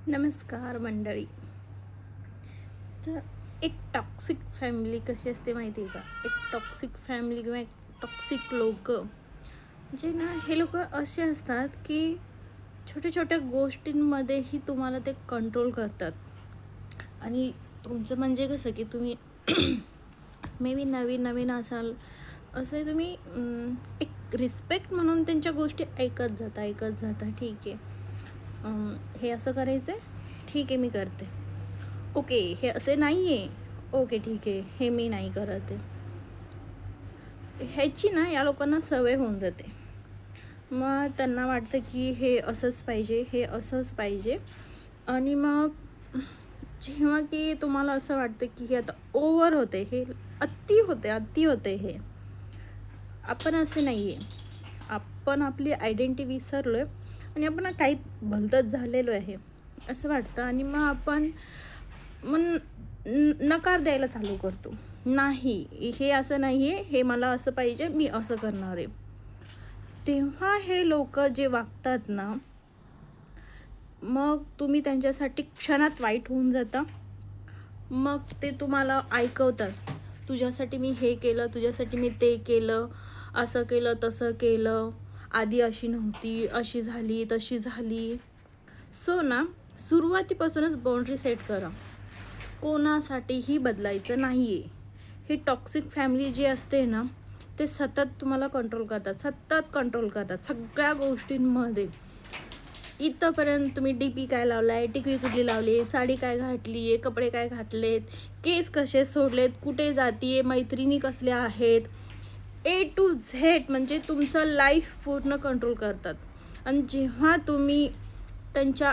नमस्कार मंडळी. तर एक टॉक्सिक फॅमिली कशी असते माहिती आहे का? एक टॉक्सिक फॅमिली किंवा एक टॉक्सिक लोक जे ना, हे लोक असे असतात की छोट्या छोट्या गोष्टींमध्येही तुम्हाला ते कंट्रोल करतात. आणि तुमचं म्हणजे कसं की तुम्ही मे बी नवीन नवीन असाल, असं तुम्ही एक रिस्पेक्ट म्हणून त्यांच्या गोष्टी ऐकत जाता. ठीक आहे, हे असं करायचं आहे, ठीक आहे मी करते. ओके, हे असे नाही आहे, ओके ठीक आहे, हे मी नाही करत आहे. ह्याची ना या लोकांना सवय होऊन जाते. मग त्यांना वाटतं की हे असंच पाहिजे, हे असंच पाहिजे. आणि मग जेव्हा की तुम्हाला असं वाटतं की हे आता ओव्हर होते, हे अति होते, हे आपण असे नाही आहे. आपण आपली आयडेंटिटी विसरलो आहे आणि आपण काही भलतंच झालेलो आहे असं वाटतं. आणि मग आपण मग नकार द्यायला चालू करतो. नाही, हे असं नाही आहे, हे मला असं पाहिजे, मी असं करणार आहे. तेव्हा हे लोक जे वागतात ना, मग तुम्ही त्यांच्यासाठी क्षणात वाईट होऊन जाता. मग ते तुम्हाला ऐकवतात, तुझ्यासाठी मी हे केलं, तुझ्यासाठी मी ते केलं, असं केलं तसं केलं, आधी अशी नव्हती, अशी झाली तशी झाली. सो ना, सुरुवातीपासूनच बाउंड्री सेट करा. कोणासाठीही बदलायचं नाही आहे. ही टॉक्सिक फॅमिली जी असते ना, ते सतत तुम्हाला कंट्रोल करतात सगळ्या गोष्टींमध्ये. इथंपर्यंत तुम्ही DP काय लावला आहे, टिकली कुठली लावली आहे, साडी काय घातली आहे, कपडे काय घातलेत, केस कसे सोडलेत, कुठे जाती आहे, मैत्रिणी कसल्या आहेत, A to Z म्हणजे तुमचं लाईफ पूर्ण कंट्रोल करतात. आणि जेव्हा तुम्ही त्यांच्या